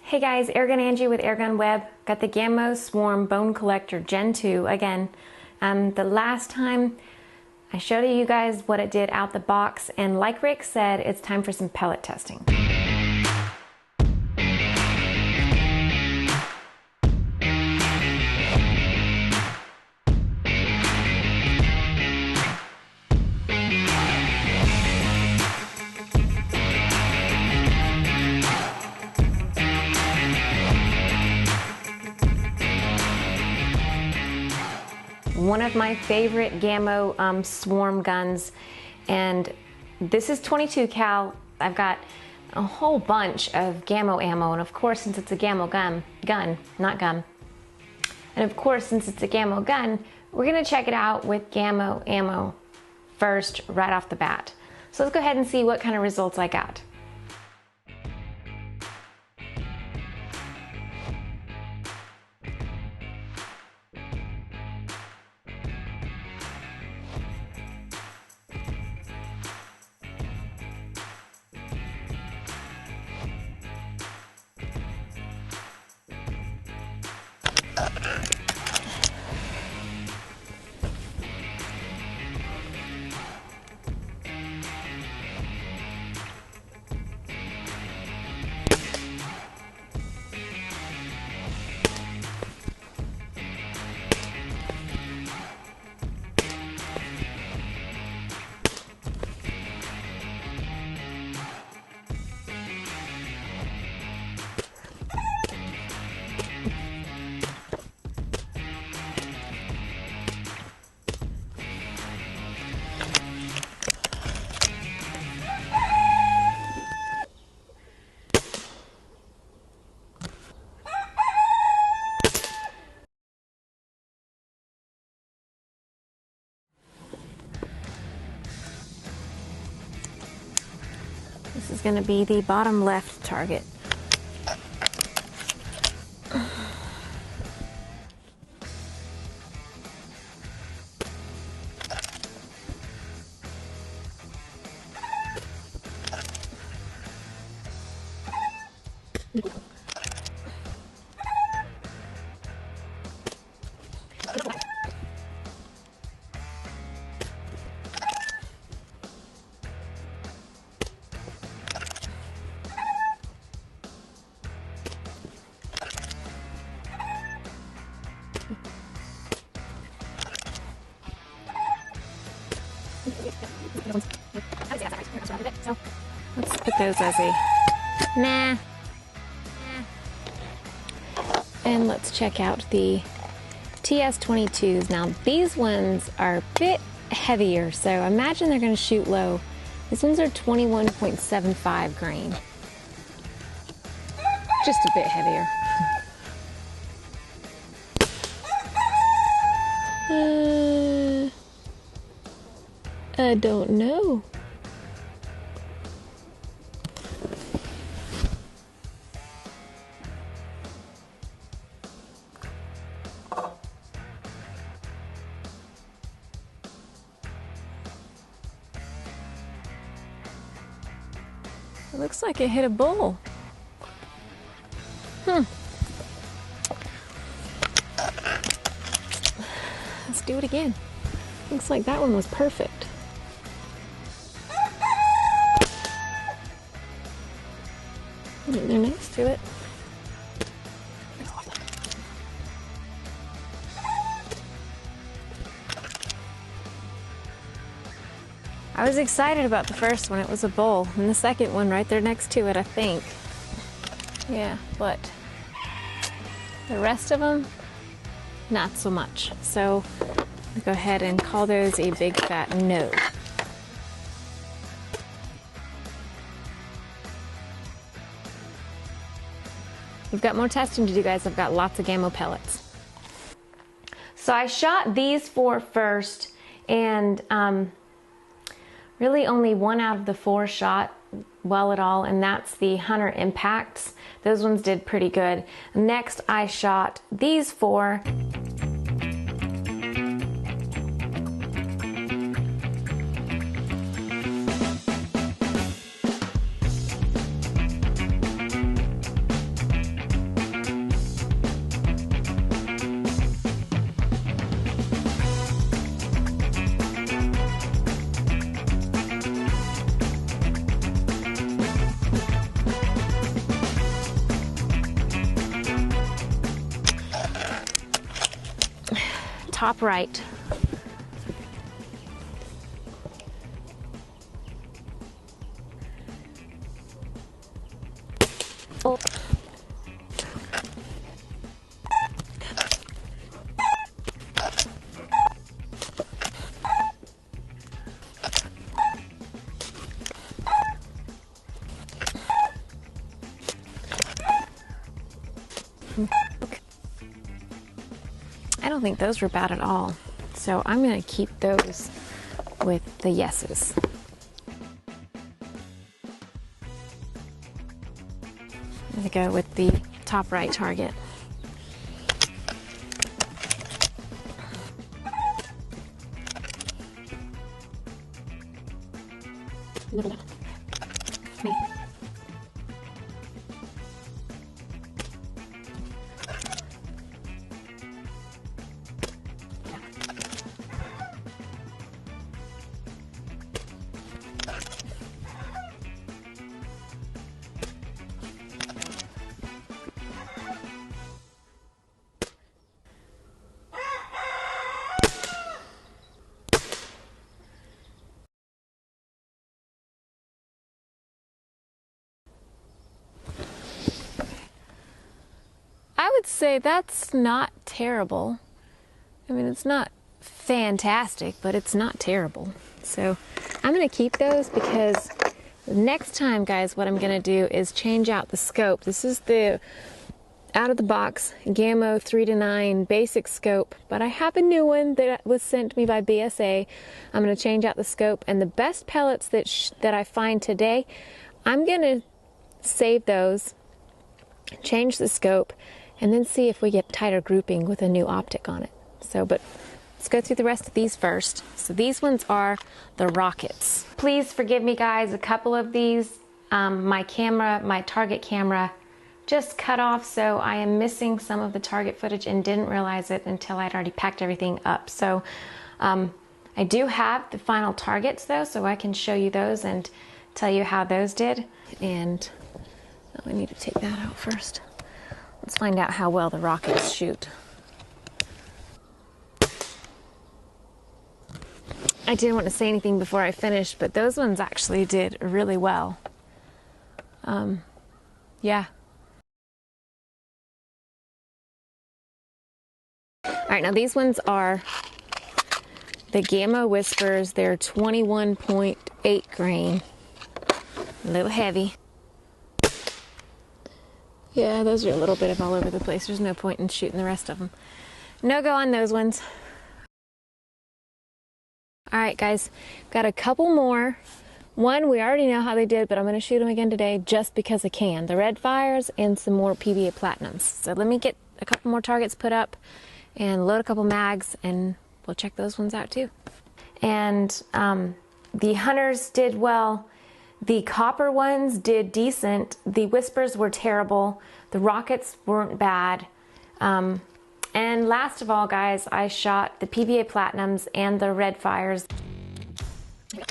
Hey guys, Airgun Angie with AirgunWeb. Got the Gamo Swarm Bone Collector Gen 2 again. The last time I showed you guys what it did out the box, and like Rick said, it's time for some pellet testing. One of my favorite Gamo Swarm guns, and this is 22 cal. I've got a whole bunch of Gamo ammo, and of course, since it's a Gamo gun, and of course, since it's a Gamo gun, we're gonna check it out with Gamo ammo first, right off the bat. So let's go ahead and see what kind of results I got. This is going to be the bottom left target. Let's put those as a nah. And let's check out the TS22s. Now these ones are a bit heavier, so imagine they're going to shoot low. These ones are 21.75 grain. Just a bit heavier. I don't know. It looks like it hit a bull. Let's do it again. Looks like that one was perfect. They're next to it. I was excited about the first one. It was a bull, and the second one right there next to it, I think. Yeah, but the rest of them, not so much. So I'll go ahead and call those a big fat no. We've got more testing to do, guys. I've got lots of Gamo pellets. So I shot these 4 first, and really only 1 out of the 4 shot well at all, and that's the Hunter Impacts. Those ones did pretty good. Next, I shot these 4. top right. Oh. I don't think those were bad at all. So I'm going to keep those with the yeses. I'm going to go with the top right target. I would say that's not terrible. I mean, it's not fantastic, but it's not terrible. So I'm going to keep those because next time, guys, what I'm going to do is change out the scope. This is the out of the box Gamo 3-9 basic scope, but I have a new one that was sent to me by BSA. I'm going to change out the scope, and the best pellets that I find today, I'm going to save those, change the scope, and then see if we get tighter grouping with a new optic on it. So, but let's go through the rest of these first. So these ones are the rockets. Please forgive me, guys, a couple of these, my target camera just cut off, so I am missing some of the target footage and didn't realize it until I'd already packed everything up. So I do have the final targets though, so I can show you those and tell you how those did. And I need to take that out first. Let's find out how well the rockets shoot. I didn't want to say anything before I finished, but those ones actually did really well. Yeah. All right, now these ones are the Gamo Whispers. They're 21.8 grain. A little heavy. Yeah, those are a little bit of all over the place. There's no point in shooting the rest of them. No go on those ones. All right, guys, got a couple more. One, we already know how they did, but I'm going to shoot them again today just because I can. The red fires and some more PVA Platinums. So let me get a couple more targets put up and load a couple mags, and we'll check those ones out too. And the Hunters did well. The copper ones did decent. The Whispers were terrible. The rockets weren't bad. And last of all, guys, I shot the PVA Platinums and the red fires. Yeah.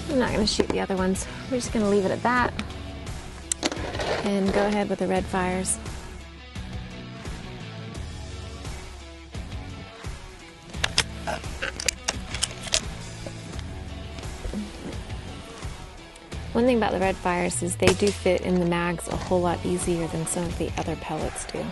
I'm not going to shoot the other ones. We're just going to leave it at that and go ahead with the red fires. One thing about the red fires is they do fit in the mags a whole lot easier than some of the other pellets do.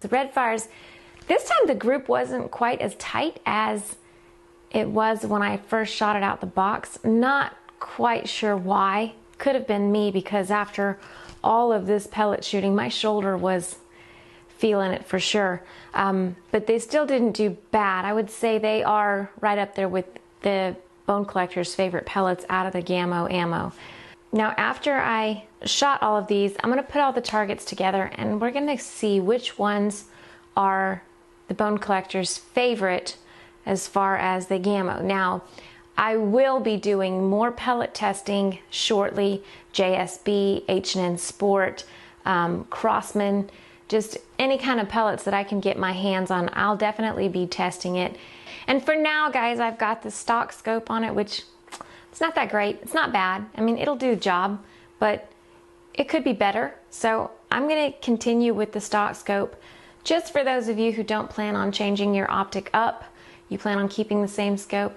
The red fires, this time the group wasn't quite as tight as it was when I first shot it out the box. Not quite sure why. Could have been me, because after all of this pellet shooting, my shoulder was feeling it for sure. But they still didn't do bad. I would say they are right up there with the bone collector's favorite pellets out of the Gamo Ammo. Now, after I shot all of these, I'm going to put all the targets together and we're going to see which ones are the bone collector's favorite as far as the Gamo. Now, I will be doing more pellet testing shortly. JSB, H&N Sport, Crossman, just any kind of pellets that I can get my hands on. I'll definitely be testing it. And for now, guys, I've got the stock scope on it, which it's not that great. It's not bad. I mean, it'll do the job, but it could be better. So I'm going to continue with the stock scope. Just for those of you who don't plan on changing your optic up, you plan on keeping the same scope,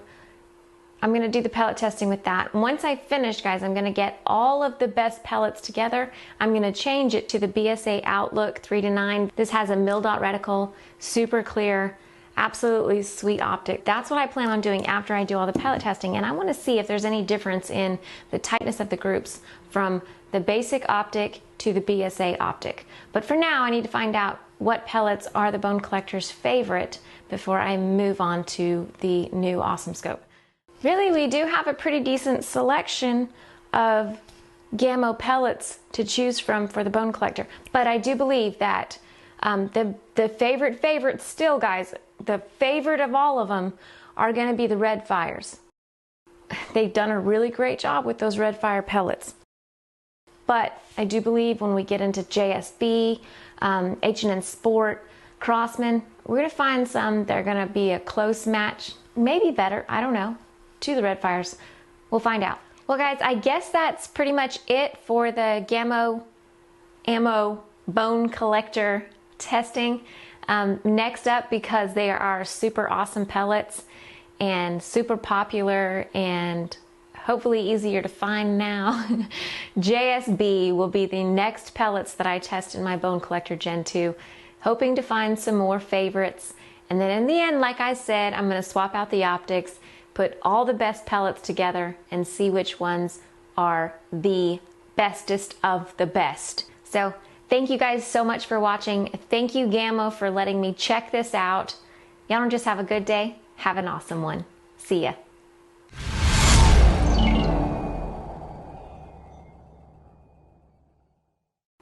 I'm going to do the pellet testing with that. Once I finish, guys, I'm going to get all of the best pellets together. I'm going to change it to the BSA Outlook 3-9. This has a mil-dot reticle, super clear, absolutely sweet optic. That's what I plan on doing after I do all the pellet testing. And I want to see if there's any difference in the tightness of the groups from the basic optic to the BSA optic. But for now, I need to find out what pellets are the bone collector's favorite before I move on to the new awesome scope. Really, we do have a pretty decent selection of Gamo pellets to choose from for the bone collector. But I do believe that the favorite still, guys, the favorite of all of them are going to be the red fires. They've done a really great job with those red fire pellets. But I do believe when we get into JSB, H&N Sport, Crossman, we're going to find some that are going to be a close match, maybe better, I don't know, to the red fires. We'll find out. Well, guys, I guess that's pretty much it for the Gamo Ammo bone collector testing. Next up, because they are super awesome pellets and super popular and hopefully easier to find now, JSB will be the next pellets that I test in my bone collector Gen 2, hoping to find some more favorites. And then in the end, like I said, I'm going to swap out the optics, put all the best pellets together and see which ones are the bestest of the best. So thank you guys so much for watching. Thank you, Gamo, for letting me check this out. Y'all don't just have a good day, have an awesome one. See ya.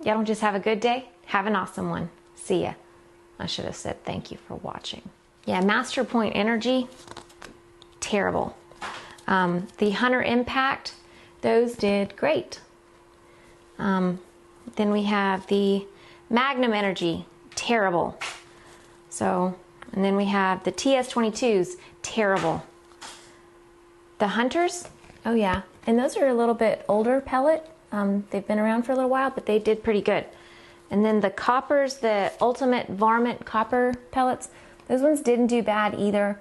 Y'all don't just have a good day, have an awesome one. See ya. I should have said thank you for watching. Yeah, Master Point Energy, terrible. The Hunter Impact, those did great. Then we have the Magnum Energy, terrible. So, and then we have the TS22s, terrible. The Hunters, oh yeah, and those are a little bit older pellet. They've been around for a little while, but they did pretty good. And then the Coppers, the Ultimate Varmint copper pellets, those ones didn't do bad either.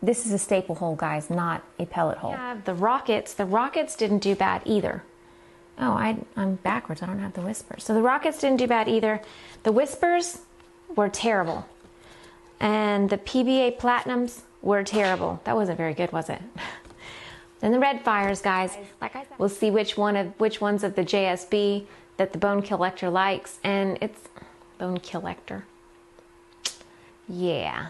This is a staple hole, guys, not a pellet hole. We have the Rockets didn't do bad either. Oh, I'm backwards, I don't have the Whispers. So the Rockets didn't do bad either. The Whispers were terrible. And the PBA Platinums were terrible. That wasn't very good, was it? Then the red fires, guys. Like I said, we'll see which ones of the JSB that the bone collector likes, and it's bone collector. Yeah.